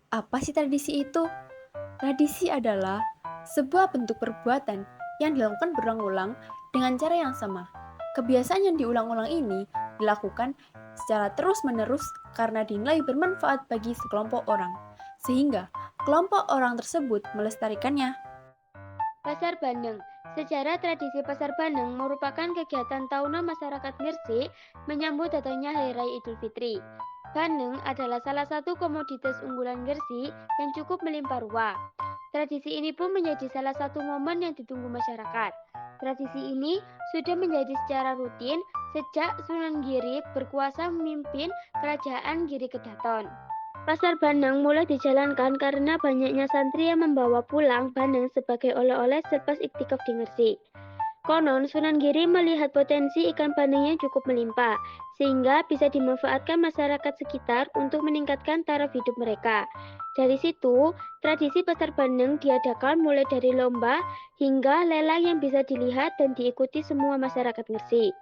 Apa sih tradisi itu? Tradisi adalah sebuah bentuk perbuatan yang dilakukan berulang-ulang dengan cara yang sama. Kebiasaan yang diulang-ulang ini dilakukan secara terus-menerus karena dinilai bermanfaat bagi sekelompok orang, sehingga kelompok orang tersebut melestarikannya. Pasar Bandeng. Sejarah tradisi Pasar Bandeng merupakan kegiatan tahunan masyarakat Gresik menyambut datangnya Hari Raya Idul Fitri. Bandeng adalah salah satu komoditas unggulan Gresik yang cukup melimpah ruah. Tradisi ini pun menjadi salah satu momen yang ditunggu masyarakat. Tradisi ini sudah menjadi secara rutin sejak Sunan Giri berkuasa memimpin Kerajaan Giri Kedaton. Pasar Bandeng mulai dijalankan karena banyaknya santri yang membawa pulang bandeng sebagai oleh-oleh selepas iktikaf di Gresik. Konon, Sunan Giri melihat potensi ikan bandeng yang cukup melimpah, sehingga bisa dimanfaatkan masyarakat sekitar untuk meningkatkan taraf hidup mereka. Dari situ, tradisi pasar bandeng diadakan mulai dari lomba hingga lelang yang bisa dilihat dan diikuti semua masyarakat Gresik.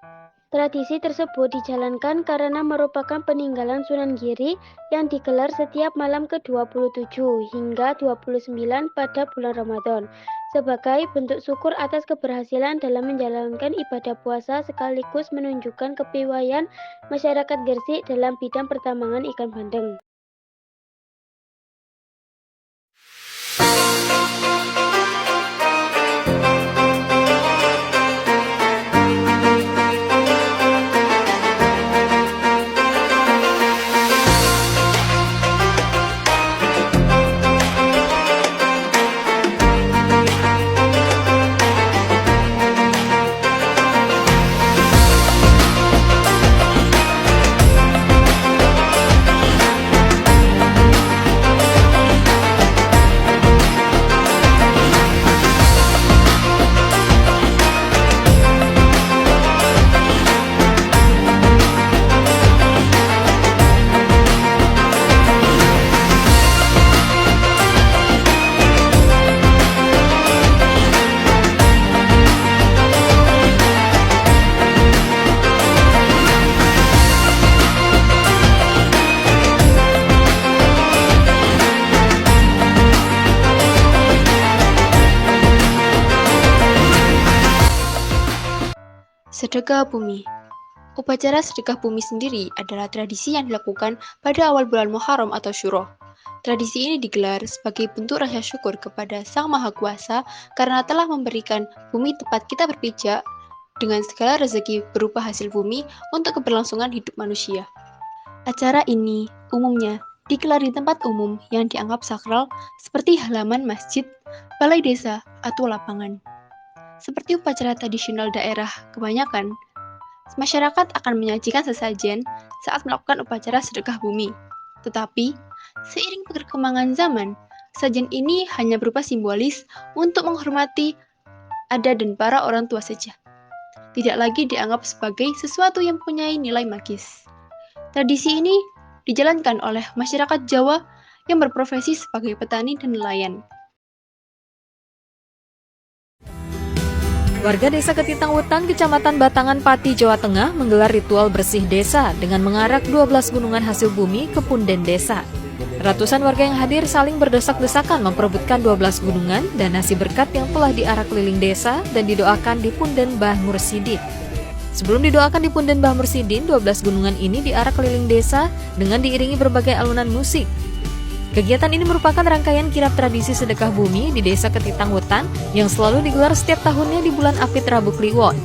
Tradisi tersebut dijalankan karena merupakan peninggalan Sunan Giri yang digelar setiap malam ke-27 hingga 29 pada bulan Ramadan sebagai bentuk syukur atas keberhasilan dalam menjalankan ibadah puasa sekaligus menunjukkan kepiawaian masyarakat Gresik dalam bidang pertambangan ikan bandeng. Sedekah bumi. Upacara sedekah bumi sendiri adalah tradisi yang dilakukan pada awal bulan Muharram atau Syuro. Tradisi ini digelar sebagai bentuk rasa syukur kepada Sang Maha Kuasa karena telah memberikan bumi tempat kita berpijak dengan segala rezeki berupa hasil bumi untuk keberlangsungan hidup manusia. Acara ini umumnya digelar di tempat umum yang dianggap sakral seperti halaman masjid, balai desa, atau lapangan. Seperti upacara tradisional daerah, kebanyakan masyarakat akan menyajikan sesajen saat melakukan upacara sedekah bumi. Tetapi, seiring perkembangan zaman, sajian ini hanya berupa simbolis untuk menghormati adat dan para orang tua saja. Tidak lagi dianggap sebagai sesuatu yang punya nilai magis. Tradisi ini dijalankan oleh masyarakat Jawa yang berprofesi sebagai petani dan nelayan. Warga Desa Ketintang Wetan, Kecamatan Batangan Pati, Jawa Tengah menggelar ritual bersih desa dengan mengarak 12 gunungan hasil bumi ke punden desa. Ratusan warga yang hadir saling berdesak-desakan memperebutkan 12 gunungan dan nasi berkat yang telah diarak keliling desa dan didoakan di punden Mbah Mursidin. Sebelum didoakan di punden Mbah Mursidin, 12 gunungan ini diarak keliling desa dengan diiringi berbagai alunan musik. Kegiatan ini merupakan rangkaian kirap tradisi sedekah bumi di Desa Ketintang Wetan yang selalu digelar setiap tahunnya di bulan Apit Rabu Kliwon.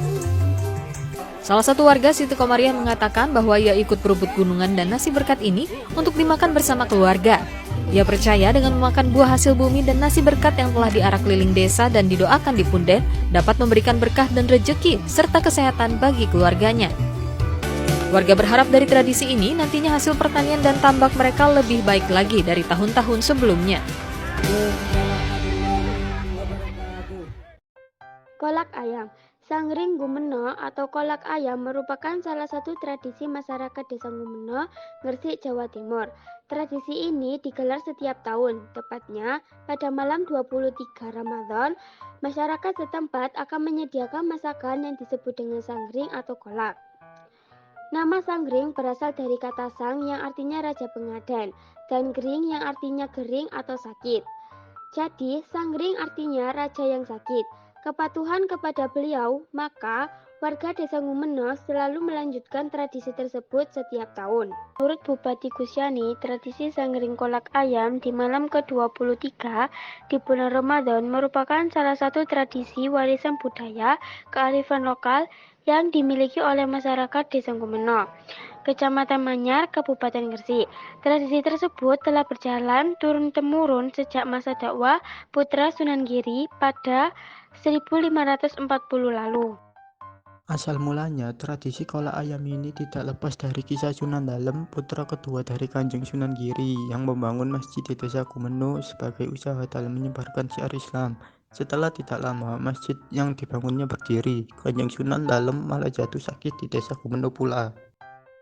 Salah satu warga Siti Komariah mengatakan bahwa ia ikut berebut gunungan dan nasi berkat ini untuk dimakan bersama keluarga. Ia percaya dengan memakan buah hasil bumi dan nasi berkat yang telah diarak keliling desa dan didoakan di punden dapat memberikan berkah dan rejeki serta kesehatan bagi keluarganya. Warga berharap dari tradisi ini nantinya hasil pertanian dan tambak mereka lebih baik lagi dari tahun-tahun sebelumnya. Kolak ayam. Sangring Gumeno atau kolak ayam merupakan salah satu tradisi masyarakat Desa Gumeno, Gresik, Jawa Timur. Tradisi ini digelar setiap tahun, tepatnya pada malam 23 Ramadan. Masyarakat setempat akan menyediakan masakan yang disebut dengan sangring atau kolak. Nama Sanggring berasal dari kata sang yang artinya raja pengadan dan gering yang artinya gering atau sakit. Jadi, Sanggring artinya raja yang sakit. Kepatuhan kepada beliau, maka warga Desa Ngumeno selalu melanjutkan tradisi tersebut setiap tahun. Menurut Bupati Gusyani, tradisi Sanggring kolak ayam di malam ke-23 di bulan Ramadan merupakan salah satu tradisi warisan budaya kearifan lokal yang dimiliki oleh masyarakat Desa Ngumeno, Kecamatan Manyar, Kabupaten Gresik. Tradisi tersebut telah berjalan turun-temurun sejak masa dakwah Putra Sunan Giri pada 1540 lalu. Asal mulanya, tradisi kolak ayam ini tidak lepas dari kisah Sunan Dalem, putra kedua dari Kanjeng Sunan Giri, yang membangun masjid di Desa Ngumeno sebagai usaha dalam menyebarkan syiar Islam. Setelah tidak lama, masjid yang dibangunnya berdiri. Kanjeng Sunan Dalem malah jatuh sakit di Desa Ngumeno pula.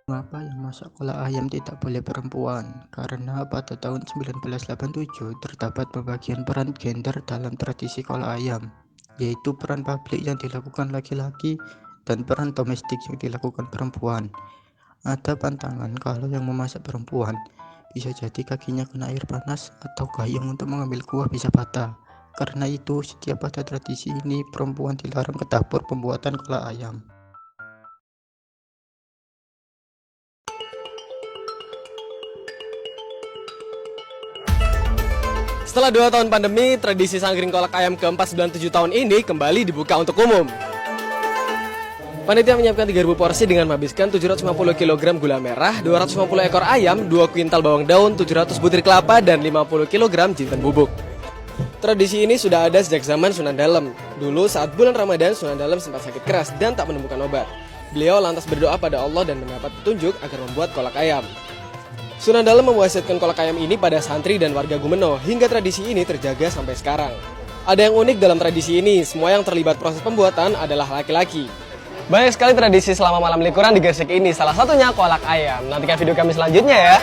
Mengapa yang masak kolak ayam tidak boleh perempuan? Karena pada tahun 1987 terdapat pembagian peran gender dalam tradisi kolak ayam, yaitu peran publik yang dilakukan laki-laki dan peran domestik yang dilakukan perempuan. Ada pantangan kalau yang memasak perempuan, bisa jadi kakinya kena air panas atau gayung untuk mengambil kuah bisa patah. Karena itu, setiap pada tradisi ini, perempuan dilarang ke dapur pembuatan kolak ayam. Setelah 2 tahun pandemi, tradisi Sanggring kolak ayam ke-497 tahun ini kembali dibuka untuk umum. Panitia menyiapkan 3.000 porsi dengan menghabiskan 750 kg gula merah, 250 ekor ayam, 2 kuintal bawang daun, 700 butir kelapa, dan 50 kg jinten bubuk. Tradisi ini sudah ada sejak zaman Sunan Dalem. Dulu saat bulan Ramadan, Sunan Dalem sempat sakit keras dan tak menemukan obat. Beliau lantas berdoa pada Allah dan mendapat petunjuk agar membuat kolak ayam. Sunan Dalem mewasiatkan kolak ayam ini pada santri dan warga Ngumeno hingga tradisi ini terjaga sampai sekarang. Ada yang unik dalam tradisi ini, semua yang terlibat proses pembuatan adalah laki-laki. Banyak sekali tradisi selama malam liburan di Gresik ini, salah satunya kolak ayam. Nantikan video kami selanjutnya ya.